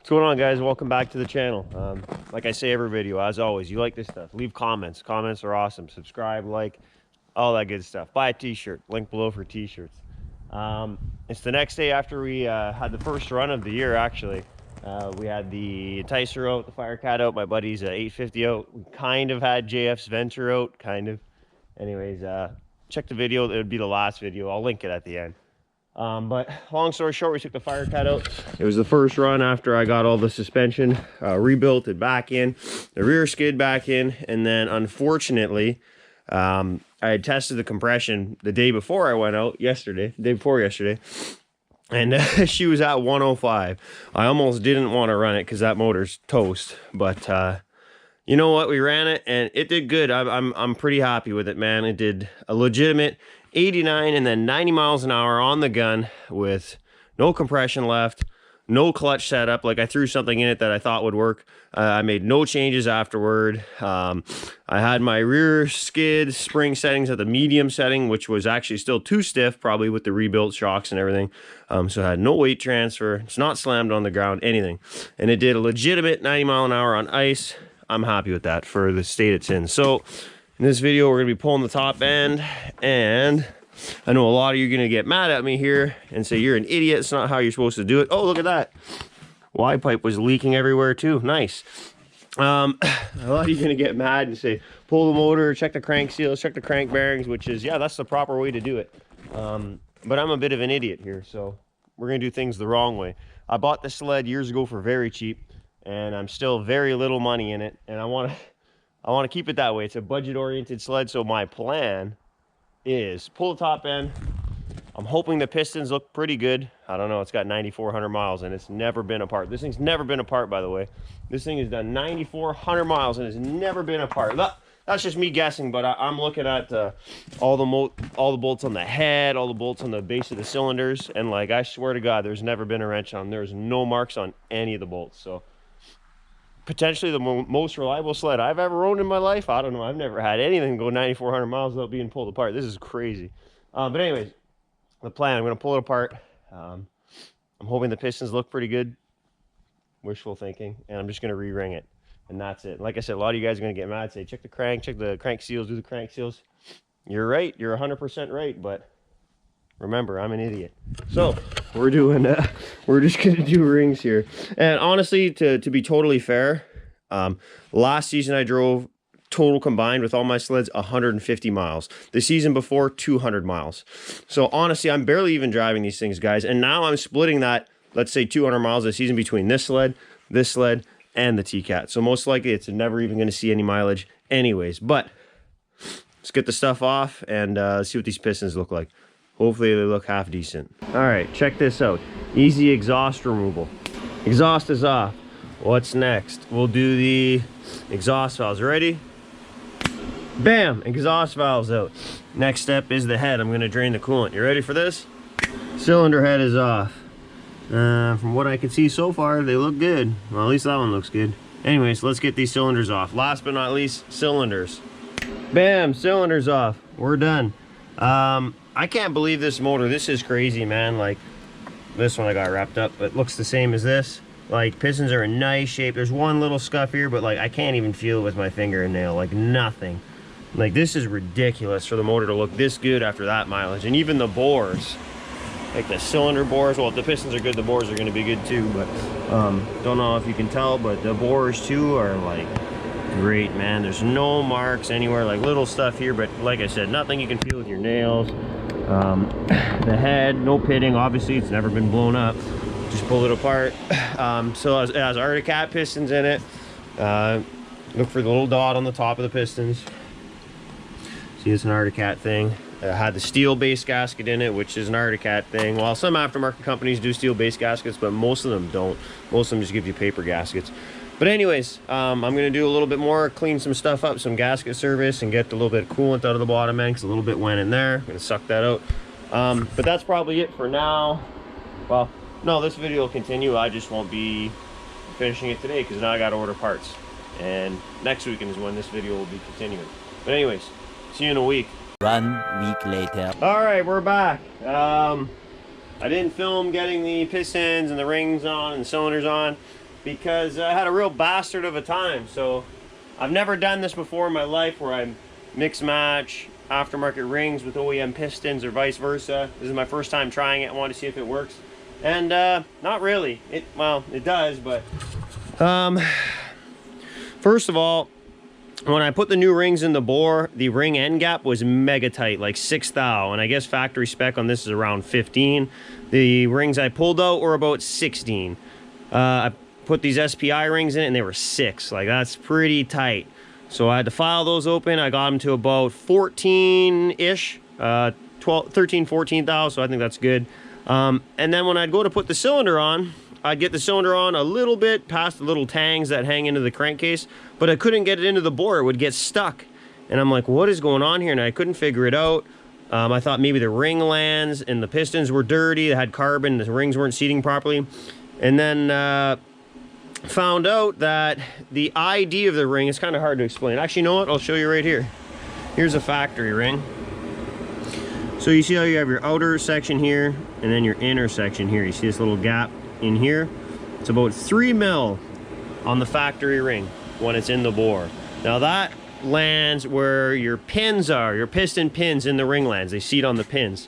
What's going on, guys? Welcome back to the channel. Like I say every video, as always, you like this stuff, leave comments. Comments are awesome. Subscribe, like, all that good stuff. Buy a t-shirt, link below for t-shirts. It's the next day after we had the first run of the year. Actually, we had the Enticer out, the Firecat out, my buddy's 850 out. We kind of had JF's Venture out, kind of. Anyways, check the video. It would be the last video. I'll link it at the end. But long story short, we took the Firecat out. It was the first run after I got all the suspension rebuilt it back in, the rear skid back in, and then unfortunately I had tested the compression the day before I went out, the day before yesterday, and she was at 105. I almost didn't want to run it because that motor's toast, but you know what, we ran it and it did good. I'm pretty happy with it, man. It did a legitimate 89 and then 90 miles an hour on the gun with no compression left, no clutch setup. Like, I threw something in it that I thought would work. I made no changes afterward. I had my rear skid spring settings at the medium setting, which was actually still too stiff, probably with the rebuilt shocks and everything. So I had no weight transfer. It's not slammed on the ground, anything. And it did a legitimate 90 mile an hour on ice. I'm happy with that for the state it's in. So in this video, we're gonna be pulling the top end, and I know a lot of you are gonna get mad at me here and say, you're an idiot, it's not how you're supposed to do it. Oh, look at that. Y pipe was leaking everywhere too, nice. A lot of you are gonna get mad and say, pull the motor, check the crank seals, check the crank bearings, which is, yeah, that's the proper way to do it. But I'm a bit of an idiot here, so we're gonna do things the wrong way. I bought this sled years ago for very cheap, and I'm still very little money in it, and I want to keep it that way. It's a budget-oriented sled, so my plan is pull the top end. I'm hoping the pistons look pretty good. I don't know, it's got 9,400 miles and it's never been apart. This thing's never been apart, by the way. This thing has done 9,400 miles and has never been apart. That's just me guessing, but I'm looking at all the bolts on the head, all the bolts on the base of the cylinders, and like, I swear to God, there's never been a wrench on. There's no marks on any of the bolts. So potentially the most reliable sled I've ever owned in my life. I don't know, I've never had anything go 9,400 miles without being pulled apart. This is crazy. But anyways, the plan, I'm going to pull it apart. I'm hoping the pistons look pretty good. Wishful thinking. And I'm just going to re-ring it. And that's it. Like I said, a lot of you guys are going to get mad, say, check the crank seals, do the crank seals. You're right. You're 100% right. But remember, I'm an idiot. So we're just going to do rings here. And honestly, to be totally fair, last season I drove total combined with all my sleds 150 miles. The season before, 200 miles. So honestly, I'm barely even driving these things, guys. And now I'm splitting that, let's say 200 miles a season between this sled, and the T-Cat. So most likely it's never even going to see any mileage anyways. But let's get the stuff off and see what these pistons look like. Hopefully they look half decent. All right, check this out. Easy exhaust removal. Exhaust is off. What's next? We'll do the exhaust valves. Ready? Bam! Exhaust valves out. Next step is the head. I'm going to drain the coolant. You ready for this? Cylinder head is off. From what I can see so far, they look good. Well, at least that one looks good. Anyways, let's get these cylinders off. Last but not least, cylinders. Bam! Cylinders off. We're done. I can't believe this motor. This is crazy, man. Like, this one I got wrapped up, but it looks the same as this. Like, pistons are in nice shape. There's one little scuff here, but like, I can't even feel it with my fingernail. Like, nothing. Like, this is ridiculous for the motor to look this good after that mileage. And even the bores, like the cylinder bores, well, if the pistons are good, the bores are going to be good too. But don't know if you can tell, but the bores too are like great, man. There's no marks anywhere, like little stuff here, but like I said, nothing you can feel with your nails. The head, no pitting. Obviously, it's never been blown up. Just pull it apart. So it has Arctic Cat pistons in it. Look for the little dot on the top of the pistons. See, it's an Arctic Cat thing. It had the steel base gasket in it, which is an Arctic Cat thing. Well, some aftermarket companies do steel base gaskets, but most of them don't. Most of them just give you paper gaskets. But anyways, I'm going to do a little bit more, clean some stuff up, some gasket service, and get a little bit of coolant out of the bottom end, because a little bit went in there. I'm going to suck that out. But that's probably it for now. Well, no, this video will continue. I just won't be finishing it today, because now I got to order parts. And next weekend is when this video will be continuing. But anyways, see you in a week. 1 week later. All right, we're back. I didn't film getting the pistons and the rings on and the cylinders on. because I had a real bastard of a time. So I've never done this before in my life where I mix match aftermarket rings with OEM pistons or vice versa. This is my first time trying it. I want to see if it works. And not really. Well, it does, but first of all, when I put the new rings in the bore, the ring end gap was mega tight, like 6 thou, and I guess factory spec on this is around 15. The rings I pulled out were about 16. I put these SPI rings in it and they were 6. Like, that's pretty tight. So I had to file those open. I got them to about 14-ish, 13, 14 thou, so I think that's good. And then when I'd go to put the cylinder on, I'd get the cylinder on a little bit past the little tangs that hang into the crankcase, but I couldn't get it into the bore. It would get stuck. And I'm like, what is going on here? And I couldn't figure it out. I thought maybe the ring lands and the pistons were dirty. They had carbon. The rings weren't seating properly. And then found out that the ID of the ring is kind of hard to explain. Actually, you know what? I'll show you right here. Here's a factory ring. So you see how you have your outer section here and then your inner section here. You see this little gap in here? It's about 3 mil on the factory ring when it's in the bore. Now that lands where your pins are, your piston pins in the ring lands. They seat on the pins.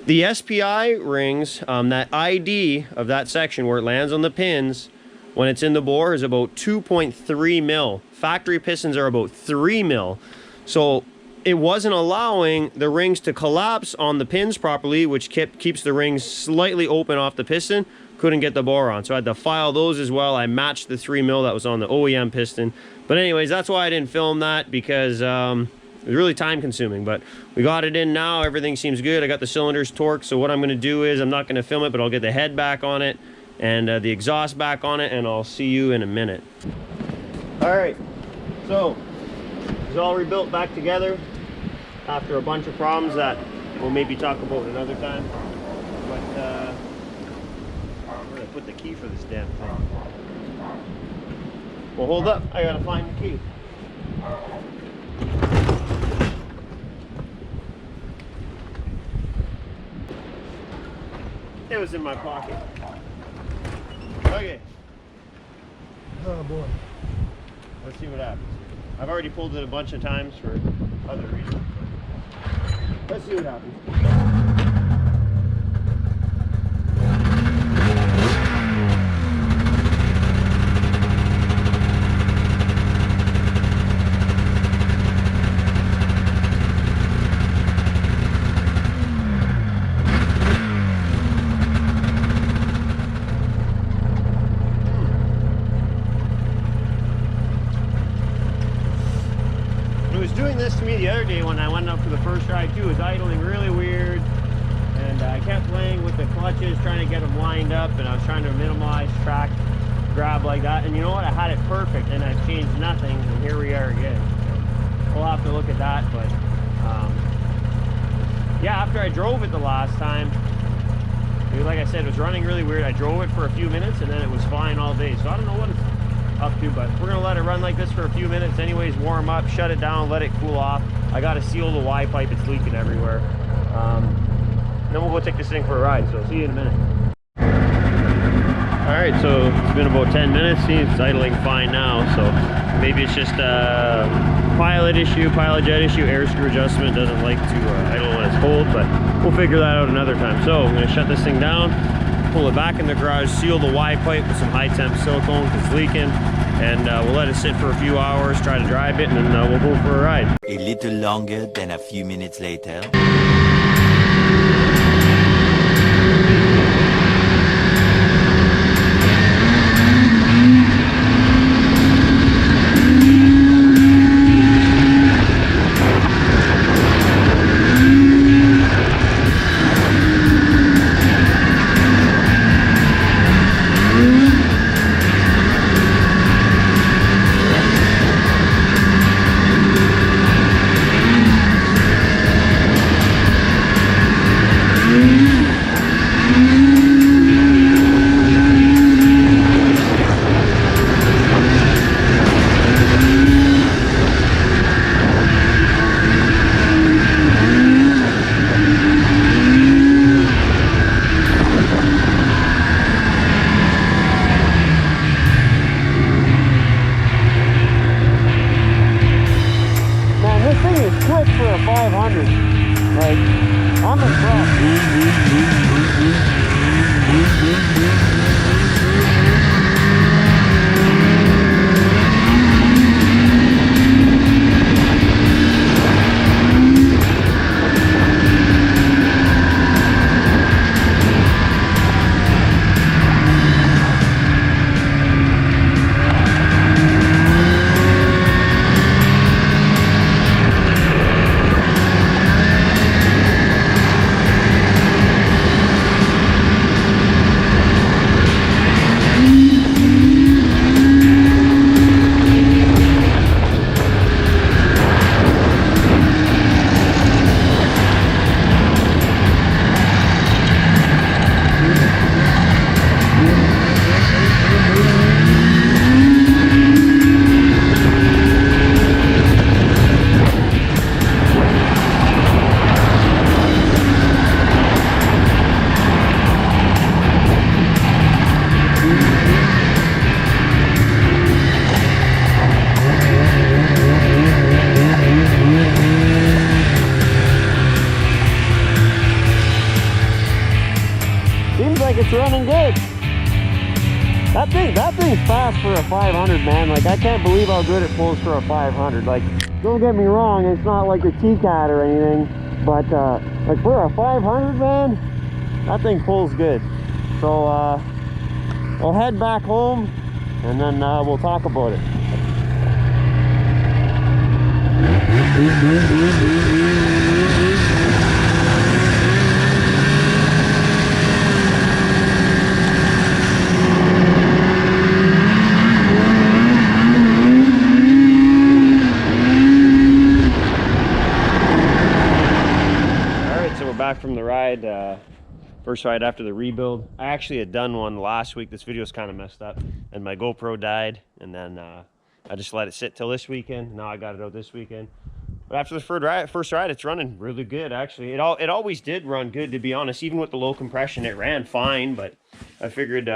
The SPI rings, that ID of that section where it lands on the pins when it's in the bore is about 2.3 mil. Factory pistons are about 3 mil. So it wasn't allowing the rings to collapse on the pins properly, which keeps the rings slightly open off the piston. Couldn't get the bore on, so I had to file those as well. I matched the 3 mil that was on the OEM piston. But anyways, that's why I didn't film that, because it was really time consuming. But we got it in now. Everything seems good. I got the cylinders torqued. So what I'm going to do is I'm not going to film it, but I'll get the head back on it and the exhaust back on it, and I'll see you in a minute. All right, so it's all rebuilt back together after a bunch of problems that we'll maybe talk about another time. But I'm gonna put the key for this damn thing. Well, hold up, I gotta find the key. It was in my pocket. Okay. Oh boy. Let's see what happens. I've already pulled it a bunch of times for other reasons. Let's see what happens. Doing this to me the other day when I went up for the first ride too. Was idling really weird, and I kept playing with the clutches, trying to get them lined up, and I was trying to minimize track grab like that. And you know what? I had it perfect, and I've changed nothing, and here we are again. So we'll have to look at that. But yeah, after I drove it the last time, like I said, it was running really weird. I drove it for a few minutes, and then it was fine all day. So I don't know what it's up to, but we're gonna let it run like this for a few minutes anyways, warm up, shut it down, let it cool off. I gotta seal the Y pipe, it's leaking everywhere. Then we'll go take this thing for a ride, so see you in a minute. All right, so it's been about 10 minutes. See, it's idling fine now, so maybe it's just a pilot jet issue, air screw adjustment. Doesn't like to idle when it's cold, but we'll figure that out another time. So I'm gonna shut this thing down, pull it back in the garage, seal the Y pipe with some high temp silicone because it's leaking, and we'll let it sit for a few hours, try to dry it, and then we'll go for a ride. A little longer than a few minutes later. 500. Like, I'm impressed. Seems like it's running good. That thing's fast for a 500, man. Like, I can't believe how good it pulls for a 500. Like, don't get me wrong, it's not like a T-Cat or anything, but like for a 500, man, that thing pulls good. So we'll head back home and then we'll talk about it. Back from the ride, first ride after the rebuild. I actually had done one last week. This video is kind of messed up and my GoPro died, and then I just let it sit till this weekend. Now I got it out this weekend. But after the first ride, it's running really good actually. It always did run good, to be honest. Even with the low compression, it ran fine, but I figured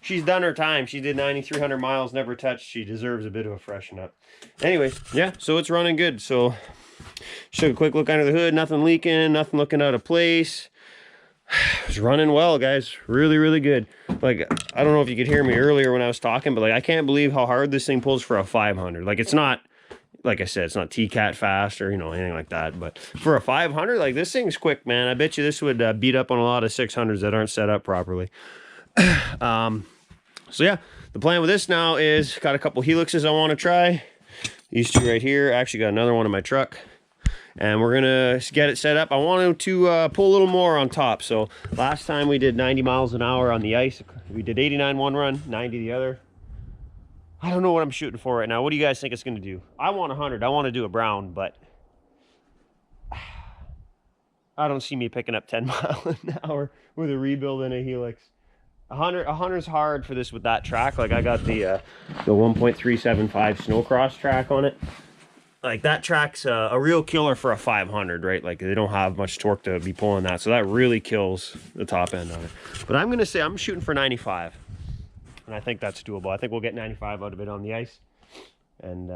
she's done her time. She did 9,300 miles, never touched. She deserves a bit of a freshen up. Anyways, yeah, so it's running good. So just took a quick look under the hood, nothing leaking, nothing looking out of place. It's running well, guys. Really, really good. Like, I don't know if you could hear me earlier when I was talking, but like, I can't believe how hard this thing pulls for a 500. Like, it's not, like I said, it's not T-Cat fast or, you know, anything like that. But for a 500, like, this thing's quick, man. I bet you this would beat up on a lot of 600s that aren't set up properly. So yeah, the plan with this now is got a couple helixes I want to try. These two right here. I actually got another one in my truck. And we're gonna get it set up. I wanted to pull a little more on top. So last time we did 90 miles an hour on the ice. We did 89 one run, 90 the other. I don't know what I'm shooting for right now. What do you guys think it's gonna do? I want 100. I want to do a brown, but I don't see me picking up 10 miles an hour with a rebuild and a helix. 100 is hard for this with that track. Like, I got the 1.375 snowcross track on it. Like, that track's a real killer for a 500, right? Like, they don't have much torque to be pulling that, so that really kills the top end on it. But I'm gonna say I'm shooting for 95, and I think that's doable. I think we'll get 95 out of it on the ice, and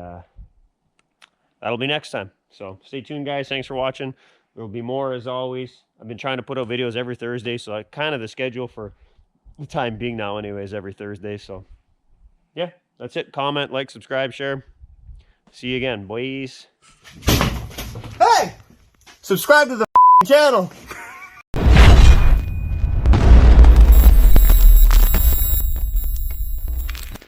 that'll be next time. So stay tuned, guys. Thanks for watching. There will be more, as always. I've been trying to put out videos every Thursday, so I kind of the schedule for the time being now anyways, every Thursday. So yeah, that's it. Comment, like, subscribe, share. See you again, boys. Hey! Subscribe to the channel.